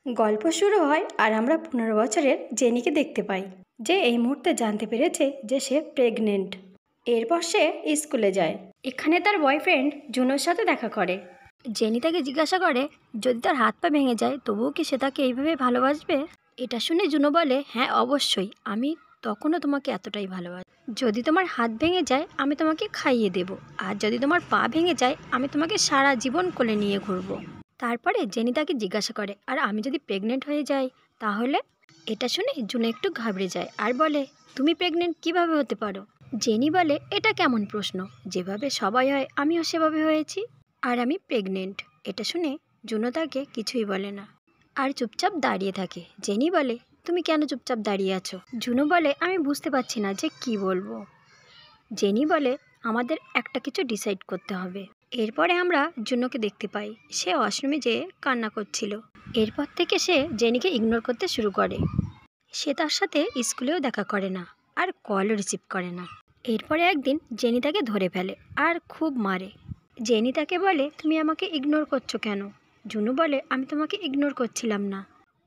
গল্প শুরু হয় আর আমরা 15 বছরের জেনিকে দেখতে পাই, যে এই মুহূর্তে জানতে পেরেছে যে সে প্রেগনেন্ট। এরপর সে স্কুলে যায়। এখানে তার বয়ফ্রেন্ড জুনোর সাথে দেখা করে। জেনি তাকে জিজ্ঞাসা করে যদি তার হাত পা ভেঙে যায় তবুও কি সে তাকে এইভাবে ভালোবাসবে। এটা শুনে জুনো বলে, হ্যাঁ অবশ্যই, আমি তখনও তোমাকে এতটাই ভালোবাসি। যদি তোমার হাত ভেঙে যায় আমি তোমাকে খাইয়ে দেব, আর যদি তোমার পা ভেঙে যায় আমি তোমাকে সারা জীবন কোলে নিয়ে ঘুরবো। তারপরে জেনি তাকে জিজ্ঞাসা করে, আর আমি যদি প্রেগনেন্ট হয়ে যাই তাহলে? এটা শুনে জুনো একটু ঘাবড়ে যায় আর বলে, তুমি প্রেগনেন্ট কিভাবে হতে পারো? জেনি বলে, এটা কেমন প্রশ্ন, যেভাবে সবাই হয় আমিও সেভাবে হয়েছি, আর আমি প্রেগনেন্ট। এটা শুনে জুনো তাকে কিছুই বলে না আর চুপচাপ দাঁড়িয়ে থাকে। জেনি বলে, তুমি কেন চুপচাপ দাঁড়িয়ে আছো? জুনো বলে, আমি বুঝতে পারছি না যে কি বলবো। জেনি বলে, আমাদের একটা কিছু ডিসাইড করতে হবে। এরপরে আমরা জুনোকে দেখতে পাই, সে ওয়াশরুমে যেয়ে কান্না করছিল। এরপর থেকে সে জেনিকে ইগনোর করতে শুরু করে। সে তার সাথে স্কুলেও দেখা করে না আর কলও রিসিভ করে না। এরপরে একদিন জেনি তাকে ধরে ফেলে আর খুব মারে। জেনি তাকে বলে, তুমি আমাকে ইগনোর করছো কেন? জুনো বলে, আমি তোমাকে ইগনোর করছিলাম না,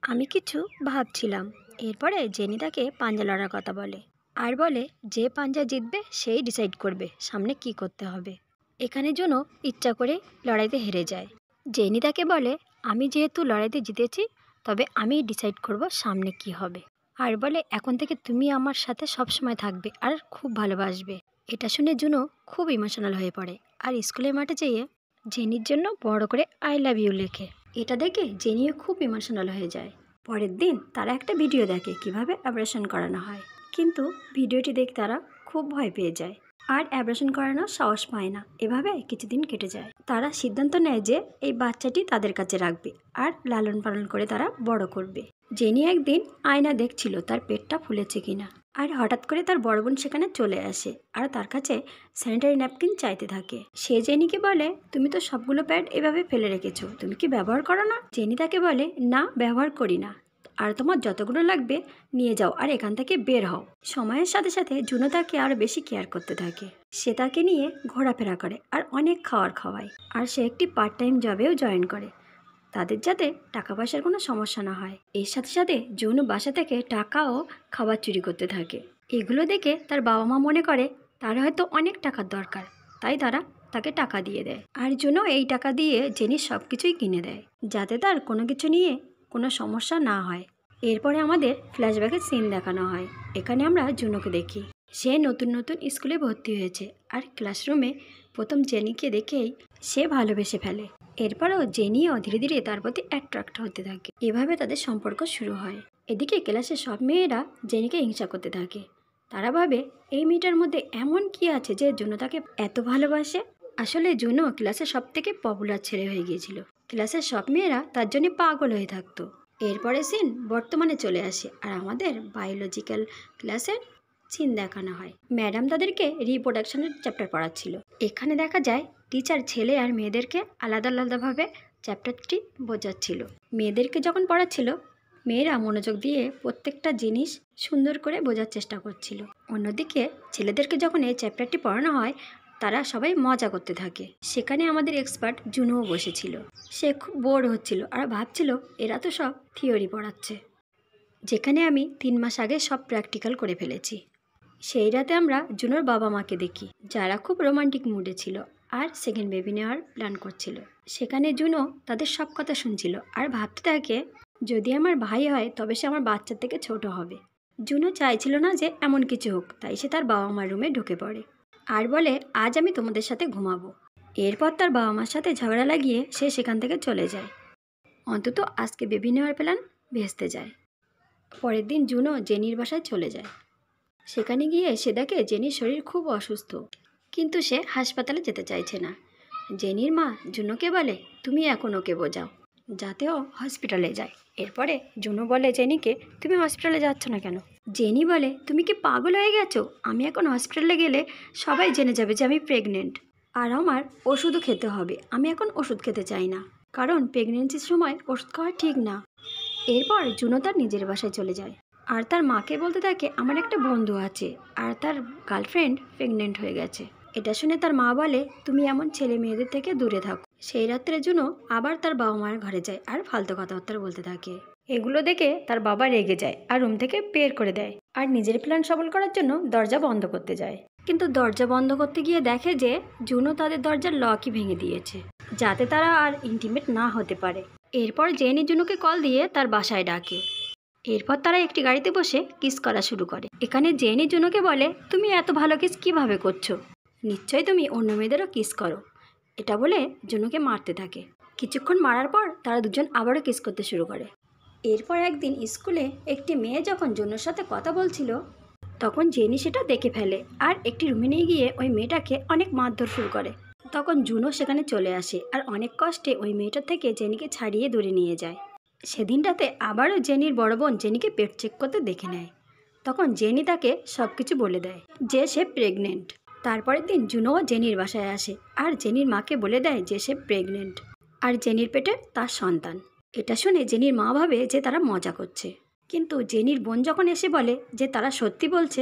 আমি কিছু ভাবছিলাম। এরপরে জেনি তাকে পাঞ্জা লড়ার কথা বলে আর বলে, যে পাঞ্জা জিতবে সেই ডিসাইড করবে সামনে কি করতে হবে। এখানে জুনো ইচ্ছা করে লড়াইতে হেরে যায়। জেনি তাকে বলে, আমি যেহেতু লড়াইতে জিতেছি তবে আমি ডিসাইড করব সামনে কি হবে, আর বলে, এখন থেকে তুমি আমার সাথে সবসময় থাকবে আর খুব ভালোবাসবে। এটা শুনে জুনো খুব ইমোশনাল হয়ে পড়ে আর স্কুলের মাঠে যেয়ে জেনির জন্য বড় করে আই লাভ ইউ লেখে। এটা দেখে জেনিও খুব ইমোশনাল হয়ে যায়। পরের দিন তারা একটা ভিডিও দেখে কিভাবে অপারেশন করানো হয়, কিন্তু ভিডিওটি দেখে তারা খুব ভয় পেয়ে যায় আর অপারেশন করানোর সাহস পায় না। এভাবে কিছুদিন কেটে যায়। তারা সিদ্ধান্ত নেয় যে এই বাচ্চাটি তাদের কাছে রাখবে আর লালন পালন করে তারা বড় করবে। জেনি একদিন আয়না দেখছিল তার পেটটা ফুলেছে কিনা, আর হঠাৎ করে তার বড় বোন সেখানে চলে আসে আর তার কাছে স্যানিটারি ন্যাপকিন চাইতে থাকে। সে জেনিকে বলে, তুমি তো সবগুলো প্যাড এভাবে ফেলে রেখেছো, তুমি কি ব্যবহার করো না? জেনি তাকে বলে, না ব্যবহার করি না, আর তোমার যতগুলো লাগবে নিয়ে যাও আর এখান থেকে বের হও। সময়ের সাথে সাথে জুনো তাকে আরও বেশি কেয়ার করতে থাকে। সে তাকে নিয়ে ঘোরাফেরা করে আর অনেক খাবার খাওয়ায়, আর সে একটি পার্ট টাইম জবেও জয়েন করে তাদের, যাতে টাকা পয়সার কোনো সমস্যা না হয়। এর সাথে সাথে জুনো বাসা থেকে টাকা ও খাবার চুরি করতে থাকে। এগুলো দেখে তার বাবা মা মনে করে তার হয়তো অনেক টাকার দরকার, তাই তারা তাকে টাকা দিয়ে দেয়। আর জুনো এই টাকা দিয়ে জেনি সব কিছুই কিনে দেয়, যাতে তার কোনো কিছু নিয়ে কোনো সমস্যা না হয়। এরপরে আমাদের ফ্ল্যাশব্যাকের সিন দেখানো হয়। এখানে আমরা জুনোকে দেখি, সে নতুন নতুন স্কুলে ভর্তি হয়েছে আর ক্লাসরুমে প্রথম জেনিকে দেখেই সে ভালোবেসে ফেলে। এরপরও জেনিও ধীরে ধীরে তার প্রতি অ্যাট্রাক্ট হতে থাকে। এভাবে তাদের সম্পর্ক শুরু হয়। এদিকে ক্লাসের সব মেয়েরা জেনিকে হিংসা করতে থাকে। তারা ভাবে এই মেয়েটার মধ্যে এমন কি আছে যে জুনো তাকে এত ভালোবাসে। আসলে জুনো ক্লাসের সব থেকে পপুলার ছেলে হয়ে গিয়েছিল। ক্লাসের সব মেয়েরা তার জন্য পাগল হয়ে থাকতো। এরপরে সিন বর্তমানে চলে আসে আর আমাদের বায়োলজিক্যাল ক্লাসের সিন দেখানো হয়। ম্যাডাম তাদেরকে রিপ্রোডাকশনের চ্যাপ্টার পড়াচ্ছিল। এখানে দেখা যায় টিচার ছেলে আর মেয়েদেরকে আলাদা আলাদাভাবে চ্যাপ্টারটি বোঝাচ্ছিল। মেয়েদেরকে যখন পড়াচ্ছিল মেয়েরা মনোযোগ দিয়ে প্রত্যেকটা জিনিস সুন্দর করে বোঝার চেষ্টা করছিল। অন্যদিকে ছেলেদেরকে যখন এই চ্যাপ্টারটি পড়ানো হয় তারা সবাই মজা করতে থাকে। সেখানে আমাদের এক্সপার্ট জুনোও বসেছিল। সে খুব বোর হচ্ছিল আর ভাবছিল এরা তো সব থিওরি পড়াচ্ছে, যেখানে আমি 3 মাস আগে সব প্র্যাকটিক্যাল করে ফেলেছি। সেই রাতে আমরা জুনোর বাবা মাকে দেখি, যারা খুব রোমান্টিক মুডে ছিল আর সেকেন্ড বেবি নেওয়ার প্ল্যান করছিল। সেখানে জুনো তাদের সব কথা শুনছিল আর ভাবতে থাকে, যদি আমার ভাই হয় তবে সে আমার বাচ্চার থেকে ছোট হবে। জুনো চাইছিল না যে এমন কিছু হোক, তাই সে তার বাবা মার রুমে ঢুকে পড়ে আর বলে, আজ আমি তোমাদের সাথে ঘুমাবো। এরপর তার বাবা মার সাথে ঝগড়া লাগিয়ে সে সেখান থেকে চলে যায়। অন্তত আজকে বেবি নেওয়ার প্ল্যান ভেস্তে যায়। পরের দিন জুনো জেনির বাসায় চলে যায়। সেখানে গিয়ে সে দেখে জেনির শরীর খুব অসুস্থ, কিন্তু সে হাসপাতালে যেতে চাইছে না। জেনির মা জুনোকে বলে, তুমি এখন ওকে বোঝাও যাতে ও হসপিটালে যায়। এরপরে জুনো বলে জেনিকে, তুমি হসপিটালে যাচ্ছ না কেন? জেনি বলে, তুমি কি পাগল হয়ে গেছো? আমি এখন হসপিটালে গেলে সবাই জেনে যাবে যে আমি প্রেগনেন্ট, আর আমার ওষুধও খেতে হবে। আমি এখন ওষুধ খেতে চাই না, কারণ প্রেগনেন্সির সময় ওষুধ খাওয়া ঠিক না। এরপর জুনো তার নিজের বাসায় চলে যায় আর তার মাকে বলতে থাকে, আমার একটা বন্ধু আছে আর তার গার্লফ্রেন্ড প্রেগনেন্ট হয়ে গেছে। এটা শুনে তার মা বলে, তুমি এমন ছেলে মেয়েদের থেকে দূরে থাকো। সেই রাত্রে জুনো আবার তার বাবা মায়ের ঘরে যায় আর ফালতু কথাবার্তা বলতে থাকে। এগুলো দেখে তার বাবা রেগে যায় আর রুম থেকে বের করে দেয় আর নিজের প্ল্যান সফল করার জন্য দরজা বন্ধ করতে যায়। কিন্তু দরজা বন্ধ করতে গিয়ে দেখে যে জুনো তাদের দরজার লকই ভেঙে দিয়েছে, যাতে তারা আর ইন্টিমেট না হতে পারে। এরপর জেনি জুনোকে কল দিয়ে তার বাসায় ডাকে। এরপর তারা একটি গাড়িতে বসে কিস করা শুরু করে। এখানে জেনি জুনোকে বলে, তুমি এত ভালো কিস কিভাবে করছো? নিশ্চয়ই তুমি অন্য মেয়েদেরও কিস করো। এটা বলে জুনোকে মারতে থাকে। কিছুক্ষণ মারার পর তারা দুজন আবারও কিস করতে শুরু করে। এরপর একদিন স্কুলে একটি মেয়ে যখন জুনোর সাথে কথা বলছিল, তখন জেনি সেটা দেখে ফেলে আর একটি রুমে নিয়ে গিয়ে ওই মেয়েটাকে অনেক মারধর শুরু করে। তখন জুনো সেখানে চলে আসে আর অনেক কষ্টে ওই মেয়েটার থেকে জেনিকে ছাড়িয়ে দূরে নিয়ে যায়। সেদিনটাতে আবারও জেনির বড় বোন জেনিকে পেট চেক করতে দেখে নেয়। তখন জেনি তাকে সব কিছু বলে দেয় যে সে প্রেগনেন্ট। তারপরের দিন জুনোও জেনির বাসায় আসে আর জেনির মাকে বলে দেয় যে সে প্রেগনেন্ট আর জেনির পেটে তার সন্তান। এটা শুনে জেনির মা ভাবে যে তারা মজা করছে, কিন্তু জেনির বোন যখন এসে বলে যে তারা সত্যি বলছে,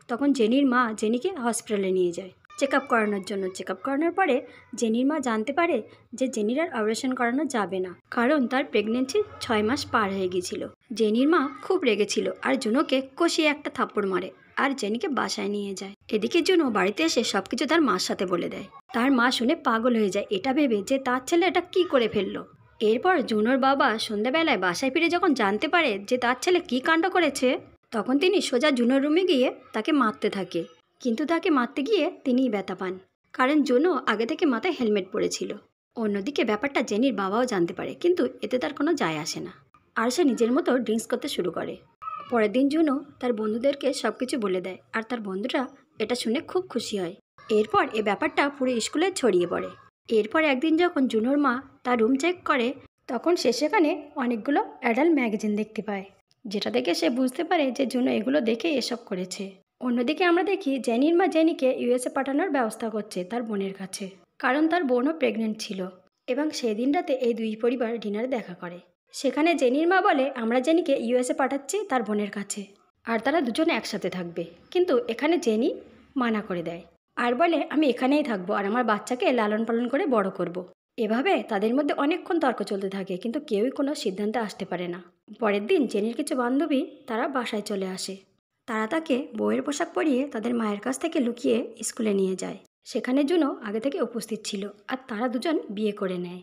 তখন জেনির মা জেনিকে হসপিটালে নিয়ে যায় চেক আপ করানোর জন্য। চেক আপ করানোর পরে জেনির মা জানতে পারে যে জেনির আর অপারেশন করানো যাবে না, কারণ তার প্রেগনেন্সি 6 মাস পার হয়ে গিয়েছিল। জেনির মা খুব রেগেছিল আর জুনোকে কষিয়ে একটা থাপ্পড় মারে আর জেনিকে বাসায় নিয়ে যায়। এদিকে জুনো বাড়িতে এসে সবকিছু তার মার সাথে বলে দেয়। তার মা শুনে পাগল হয়ে যায়, এটা ভেবে যে তার ছেলে এটা কি করে ফেললো। এরপর জুনোর বাবা সন্ধ্যাবেলায় বাসায় ফিরে যখন জানতে পারে যে তার ছেলে কী কাণ্ড করেছে, তখন তিনি সোজা জুনোর রুমে গিয়ে তাকে মারতে থাকে। কিন্তু তাকে মারতে গিয়ে তিনিই ব্যথা পান, কারণ জুনো আগে থেকে মাথায় হেলমেট পরেছিল। অন্যদিকে ব্যাপারটা জেনির বাবাও জানতে পারে, কিন্তু এতে তার কোনো যায় আসে না আর সে নিজের মতো ড্রিঙ্কস করতে শুরু করে। পরের দিন জুনো তার বন্ধুদেরকে সব কিছু বলে দেয় আর তার বন্ধুরা এটা শুনে খুব খুশি হয়। এরপর এ ব্যাপারটা পুরো স্কুলে ছড়িয়ে পড়ে। এরপর একদিন যখন জুনোর মা তার রুম চেক করে, তখন সে সেখানে অনেকগুলো অ্যাডাল্ট ম্যাগাজিন দেখতে পায়, যেটা দেখে সে বুঝতে পারে যে জুনো এগুলো দেখে এসব করেছে। অন্যদিকে আমরা দেখি জেনির মা জেনিকে ইউএসএ পাঠানোর ব্যবস্থা করছে তার বোনের কাছে, কারণ তার বোনও প্রেগনেন্ট ছিল। এবং সেই দিনটাতে এই দুই পরিবার ডিনারে দেখা করে। সেখানে জেনির মা বলে, আমরা জেনিকে ইউএসএ পাঠাচ্ছি তার বোনের কাছে আর তারা দুজনে একসাথে থাকবে। কিন্তু এখানে জেনি মানা করে দেয় আর বলে, আমি এখানেই থাকবো আর আমার বাচ্চাকে লালন পালন করে বড় করব। এভাবে তাদের মধ্যে অনেকক্ষণ তর্ক চলতে থাকে, কিন্তু কেউই কোনো সিদ্ধান্তে আসতে পারে না। পরের দিন জেনির কিছু বান্ধবী তারা বাসায় চলে আসে। তারা তাকে বউয়ের পোশাক পরিয়ে তাদের মায়ের কাছ থেকে লুকিয়ে স্কুলে নিয়ে যায়। সেখানে জুনো আগে থেকে উপস্থিত ছিল আর তারা দুজন বিয়ে করে নেয়।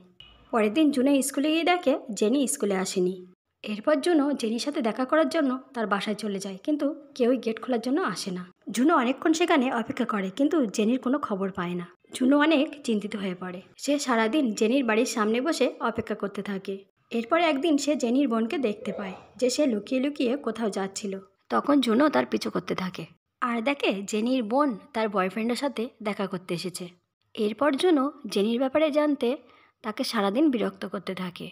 পরের দিন জুনো স্কুলে গিয়ে দেখে জেনি স্কুলে আসেনি। এরপর জুনো জেনির সাথে দেখা করার জন্য তার বাসায় চলে যায়, কিন্তু কেউই গেট খোলার জন্য আসে না। জুনো অনেকক্ষণ সেখানে অপেক্ষা করে, কিন্তু জেনির কোনো খবর পায় না। জুনো অনেক চিন্তিত হয়ে পড়ে। সে সারাদিন জেনির বাড়ির সামনে বসে অপেক্ষা করতে থাকে। এরপরে একদিন সে জেনির বোনকে দেখতে পায় যে সে লুকিয়ে লুকিয়ে কোথাও যাচ্ছিল। তখন জুনো তার পিছু করতে থাকে আর দেখে জেনির বোন তার বয়ফ্রেন্ডের সাথে দেখা করতে এসেছে। এরপর জুনো জেনির ব্যাপারে জানতে তাকে সারাদিন বিরক্ত করতে থাকে।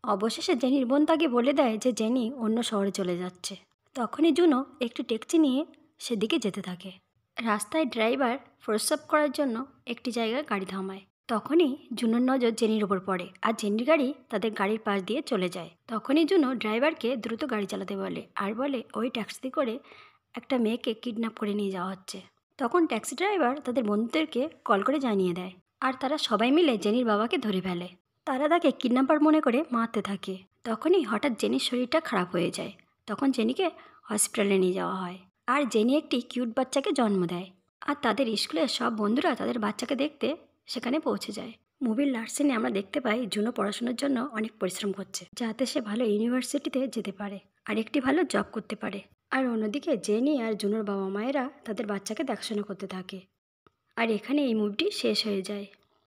অবশেষে জেনির বোন তাকে বলে দেয় যে জেনি অন্য শহরে চলে যাচ্ছে। তখনই জুনো একটি ট্যাক্সি নিয়ে সেদিকে যেতে থাকে। রাস্তায় ড্রাইভার প্রস্রাব করার জন্য একটি জায়গায় গাড়ি থামায়। তখনই জুনোর নজর জেনির ওপর পড়ে আর জেনির গাড়ি তাদের গাড়ির পাশ দিয়ে চলে যায়। তখনই জুনো ড্রাইভারকে দ্রুত গাড়ি চালাতে বলে আর বলে ওই ট্যাক্সি করে একটা মেয়েকে কিডন্যাপ করে নিয়ে যাওয়া হচ্ছে। তখন ট্যাক্সি ড্রাইভার তাদের বন্ধুদেরকে কল করে জানিয়ে দেয় আর তারা সবাই মিলে জেনির বাবাকে ধরে ফেলে। তারা তাকে কিডন্যাপার মনে করে মারতে থাকে। তখনই হঠাৎ জেনির শরীরটা খারাপ হয়ে যায়। তখন জেনিকে হসপিটালে নিয়ে যাওয়া হয় আর জেনি একটি কিউট বাচ্চাকে জন্ম দেয়। আর তাদের স্কুলের সব বন্ধুরা তাদের বাচ্চাকে দেখতে সেখানে পৌঁছে যায়। মুভির লাস্ট সিনে আমরা দেখতে পাই জুনো পড়াশোনার জন্য অনেক পরিশ্রম করছে, যাতে সে ভালো ইউনিভার্সিটিতে যেতে পারে আর একটি ভালো জব করতে পারে। আর অন্যদিকে জেনি আর জুনোর বাবা মায়েরা তাদের বাচ্চাকে দেখাশোনা করতে থাকে। আর এখানে এই মুভিটি শেষ হয়ে যায়।